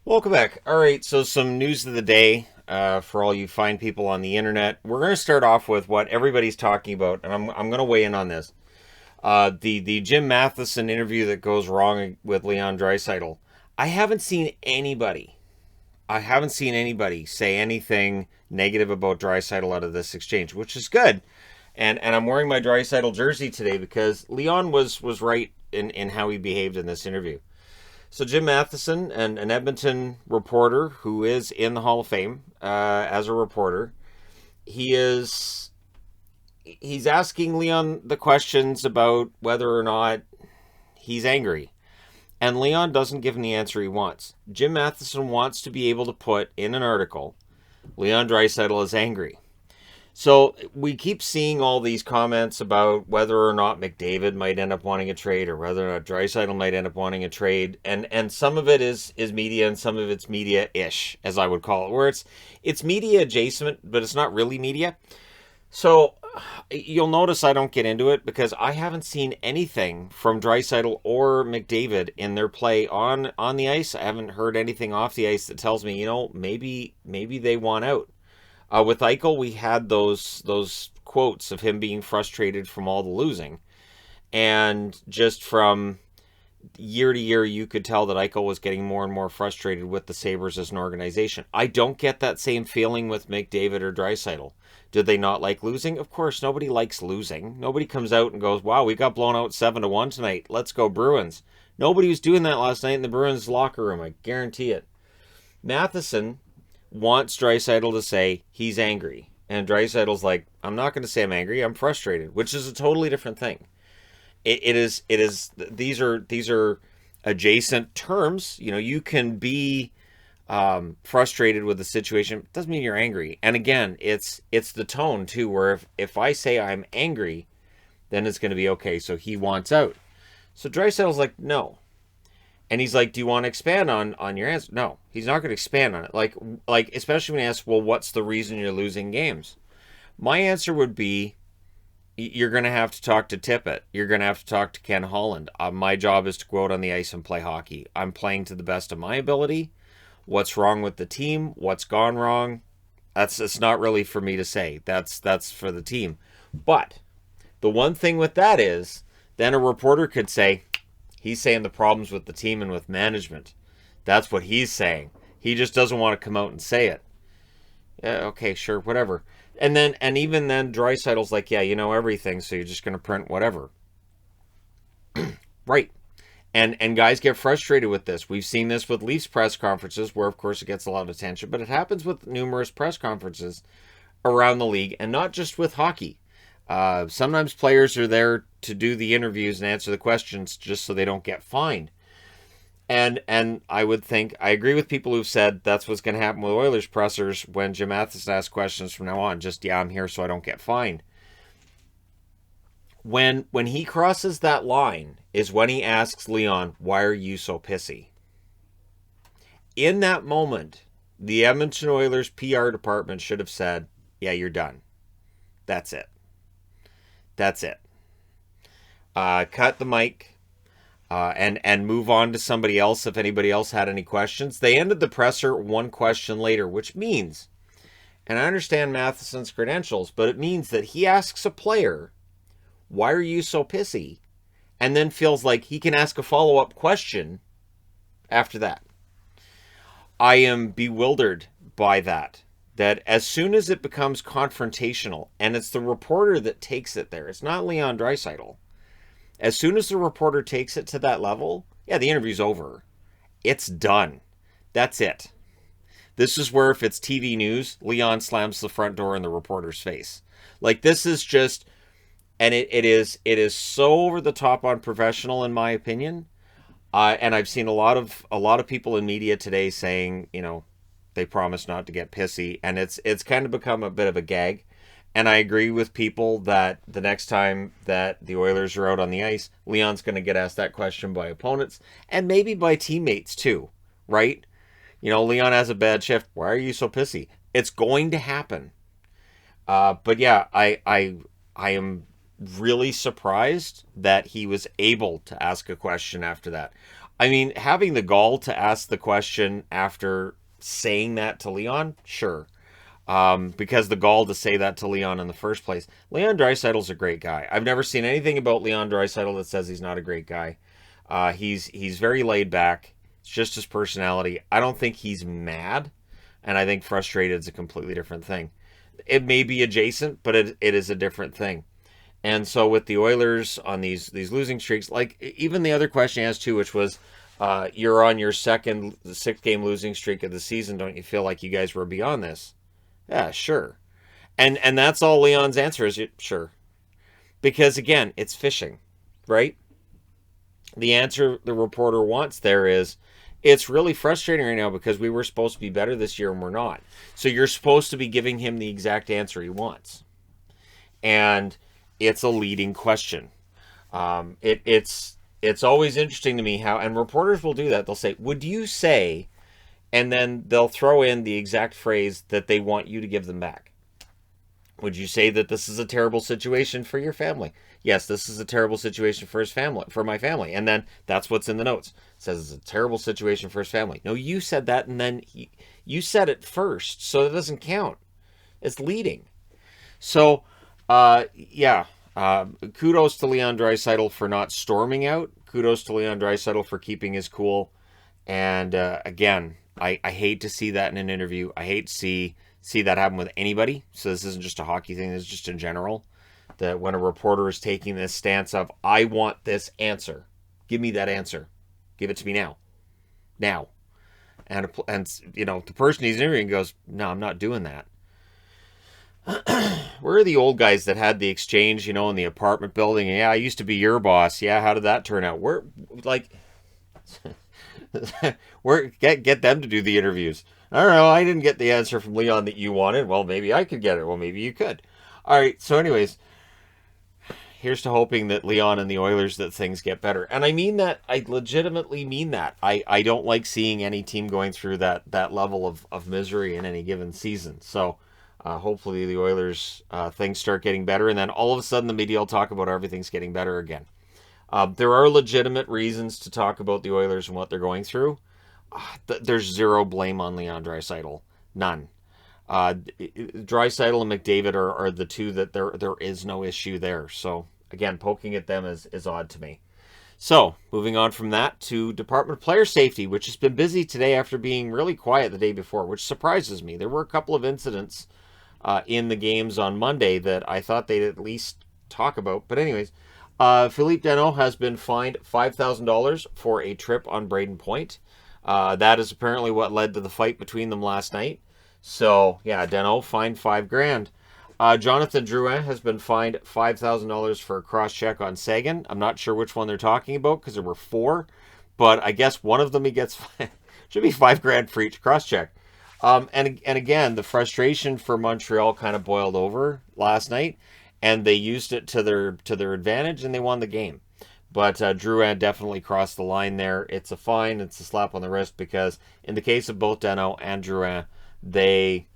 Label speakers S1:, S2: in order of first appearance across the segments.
S1: Welcome back. All right, so some news of the day for all you fine people on the internet. We're going to start off with what everybody's talking about, and I'm going to weigh in on this. The Jim Matheson interview that goes wrong with Leon Draisaitl. I haven't seen anybody. I haven't seen anybody say anything negative about Draisaitl out of this exchange, which is good. And I'm wearing my Draisaitl jersey today because Leon was right in how he behaved in this interview. So Jim Matheson, an Edmonton reporter who is in the Hall of Fame as a reporter, he is he's asking Leon the questions about whether or not he's angry. And Leon doesn't give him the answer he wants. Jim Matheson wants to be able to put in an article, Leon Draisaitl is angry. So we keep seeing all these comments about whether or not McDavid might end up wanting a trade, or whether or not Draisaitl might end up wanting a trade, and some of it is media, and some of it's media-ish, as I would call it, where it's media adjacent, but it's not really media. So you'll notice I don't get into it because I haven't seen anything from Draisaitl or McDavid in their play on the ice. I haven't heard anything off the ice that tells me, maybe they want out. With Eichel, we had those quotes of him being frustrated from all the losing, and just from year to year, you could tell that Eichel was getting more and more frustrated with the Sabres as an organization. I don't get that same feeling with McDavid or Draisaitl. Did they not like losing? Of course, nobody likes losing. Nobody comes out and goes, "Wow, we got blown out 7-1 tonight. Let's go Bruins." Nobody was doing that last night in the Bruins locker room. I guarantee it. Matheson wants Draisaitl to say he's angry. And Draisaitl's like, I'm not going to say I'm angry, I'm frustrated, which is a totally different thing. It is these are adjacent terms. You can be frustrated with the situation. It doesn't mean you're angry. And again, it's the tone too, where if I say I'm angry, then it's going to be okay. So he wants out. So Draisaitl's like, no. And he's like, "Do you want to expand on your answer?" No, he's not going to expand on it. Like especially when he asks, "Well, what's the reason you're losing games?" My answer would be, "You're going to have to talk to Tippett. You're going to have to talk to Ken Holland. My job is to go out on the ice and play hockey. I'm playing to the best of my ability. What's wrong with the team? What's gone wrong? It's not really for me to say. That's for the team. But the one thing with that is, then a reporter could say." He's saying the problems with the team and with management. That's what he's saying. He just doesn't want to come out and say it. Yeah, okay, sure, whatever. And even then, Draisaitl's like, yeah, you know everything, so you're just going to print whatever. Right. And guys get frustrated with this. We've seen this with Leafs press conferences, where of course it gets a lot of attention, but it happens with numerous press conferences around the league, and not just with hockey. Sometimes players are there to do the interviews and answer the questions just so they don't get fined. And I would think, I agree with people who've said that's what's going to happen with Oilers pressers when Jim Matheson asks questions from now on. Just, yeah, I'm here so I don't get fined. When he crosses that line is when he asks Leon, "Why are you so pissy?" In that moment, the Edmonton Oilers PR department should have said, "Yeah, you're done. That's it. That's it. Cut the mic, and move on to somebody else if anybody else had any questions." They ended the presser one question later, which means, and I understand Matheson's credentials, but it means that he asks a player, "Why are you so pissy?" and then feels like he can ask a follow-up question after that. I am bewildered by that. That as soon as it becomes confrontational, and it's the reporter that takes it there, it's not Leon Draisaitl. As soon as the reporter takes it to that level, yeah, the interview's over. It's done. That's it. This is where, if it's TV news, Leon slams the front door in the reporter's face. Like, this is just, and it is so over the top unprofessional, in my opinion. And I've seen a lot of people in media today saying, they promise not to get pissy, and it's kind of become a bit of a gag. And I agree with people that the next time that the Oilers are out on the ice, Leon's going to get asked that question by opponents and maybe by teammates too, right? Leon has a bad shift. Why are you so pissy? It's going to happen. But yeah, I am really surprised that he was able to ask a question after that. I mean, having the gall to ask the question after saying that to Leon, sure. Because the gall to say that to Leon in the first place. Leon Draisaitl's a great guy. I've never seen anything about Leon Draisaitl that says he's not a great guy. He's very laid back. It's just his personality. I don't think he's mad, and I think frustrated is a completely different thing. It may be adjacent, but it is a different thing. And so with the Oilers on these losing streaks, like even the other question he asked too, which was, you're on your second 6-game losing streak of the season. Don't you feel like you guys were beyond this? Yeah, sure. And that's all Leon's answer is, sure. Because again, it's fishing, right? The answer the reporter wants there is, it's really frustrating right now because we were supposed to be better this year and we're not. So you're supposed to be giving him the exact answer he wants. And it's a leading question. It's always interesting to me how, and reporters will do that. They'll say, would you say, and then they'll throw in the exact phrase that they want you to give them back. Would you say that this is a terrible situation for your family? Yes, this is a terrible situation for his family, for my family. And then that's what's in the notes. It says it's a terrible situation for his family. No, you said that, and then you said it first, so it doesn't count. It's leading. So, yeah. Kudos to Leon Draisaitl for not storming out. Kudos to Leon Draisaitl for keeping his cool. And again, I hate to see that in an interview. I hate to see that happen with anybody. So this isn't just a hockey thing. This is just in general. That when a reporter is taking this stance of, I want this answer. Give me that answer. Give it to me now. Now. And you know, the person he's interviewing goes, no, I'm not doing that. Where are the old guys that had the exchange, you know, in the apartment building? Yeah, I used to be your boss. Yeah, how did that turn out? We're like, get them to do the interviews. I don't know. I didn't get the answer from Leon that you wanted. Well, maybe I could get it. Well, maybe you could. All right. So, anyways, here's to hoping that Leon and the Oilers, that things get better. And I mean that. I legitimately mean that. I don't like seeing any team going through that level of misery in any given season. So. Hopefully the Oilers, things start getting better, and then all of a sudden the media will talk about everything's getting better again. There are legitimate reasons to talk about the Oilers and what they're going through. There's zero blame on Leon Draisaitl. None. Draisaitl and McDavid are the two that there is no issue there. So, again, poking at them is odd to me. So, moving on from that to Department of Player Safety, which has been busy today after being really quiet the day before, which surprises me. There were a couple of incidents in the games on Monday that I thought they'd at least talk about. But anyways, Philippe Danault has been fined $5,000 for a trip on Braden Point. That is apparently what led to the fight between them last night. So, yeah, Danault fined $5,000. Jonathan Drouin has been fined $5,000 for a cross-check on Sagan. I'm not sure which one they're talking about because there were 4. But I guess one of them he gets should be $5,000 for each cross-check. And again, the frustration for Montreal kind of boiled over last night, and they used it to their advantage, and they won the game. But Drouin definitely crossed the line there. It's a fine. It's a slap on the wrist because in the case of both Danault and Drouin, they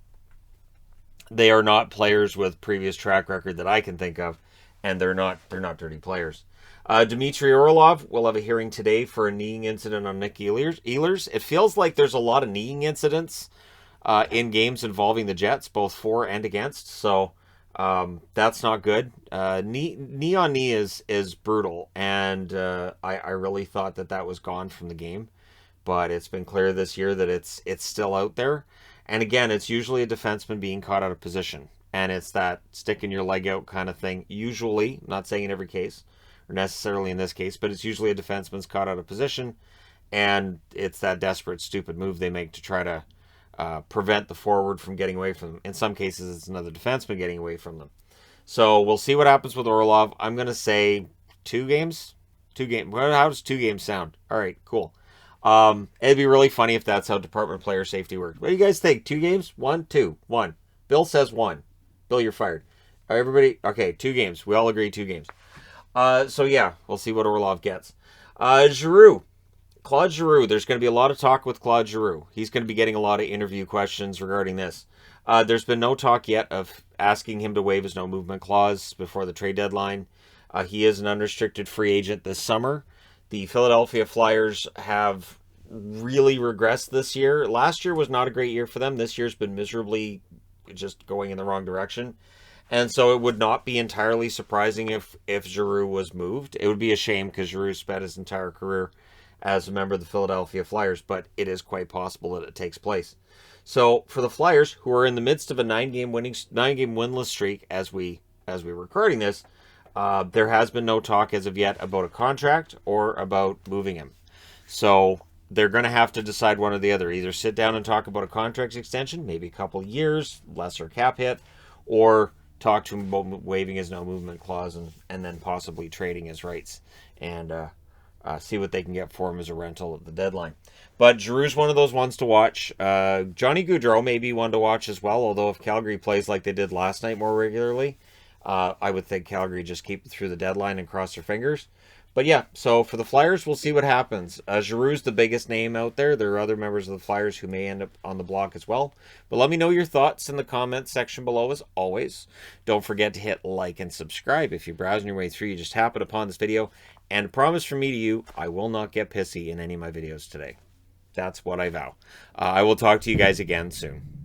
S1: are not players with previous track record that I can think of, and they're not dirty players. Dmitry Orlov will have a hearing today for a kneeing incident on Nick Ehlers. It feels like there's a lot of kneeing incidents in games involving the Jets, both for and against. So that's not good. Knee on knee is brutal, and I really thought that was gone from the game, but it's been clear this year that it's still out there. And again, it's usually a defenseman being caught out of position, and it's that sticking your leg out kind of thing. Usually, I'm not saying in every case or necessarily in this case, but it's usually a defenseman's caught out of position, and it's that desperate, stupid move they make to try to prevent the forward from getting away from them. In some cases, it's another defenseman getting away from them. So we'll see what happens with Orlov. I'm going to say 2 games. 2 games. How does 2 games sound? All right, cool. It'd be really funny if that's how Department of Player Safety works. What do you guys think? 2 games? 1, 2, 1. Bill says 1. Bill, you're fired. All right, everybody. Okay, 2 games. We all agree 2 games. So yeah, we'll see what Orlov gets. Giroux. Claude Giroux. There's going to be a lot of talk with Claude Giroux. He's going to be getting a lot of interview questions regarding this. There's been no talk yet of asking him to waive his no movement clause before the trade deadline. He is an unrestricted free agent this summer. The Philadelphia Flyers have really regressed this year. Last year was not a great year for them. This year's been miserably just going in the wrong direction. And so it would not be entirely surprising if Giroux was moved. It would be a shame because Giroux spent his entire career as a member of the Philadelphia Flyers, but it is quite possible that it takes place. So for the Flyers, who are in the midst of a 9-game winless streak as we're recording this, there has been no talk as of yet about a contract or about moving him. So they're going to have to decide one or the other. Either sit down and talk about a contract extension, maybe a couple years, lesser cap hit, or talk to him about waiving his no movement clause and then possibly trading his rights and see what they can get for him as a rental at the deadline. But Giroux's one of those ones to watch. Johnny Gaudreau may be one to watch as well, although if Calgary plays like they did last night more regularly, I would think Calgary just keep it through the deadline and cross their fingers. But yeah, so for the Flyers, we'll see what happens. Giroux's the biggest name out there. There are other members of the Flyers who may end up on the block as well. But let me know your thoughts in the comments section below as always. Don't forget to hit like and subscribe. If you're browsing your way through, you just happen upon this video. And promise from me to you, I will not get pissy in any of my videos today. That's what I vow. I will talk to you guys again soon.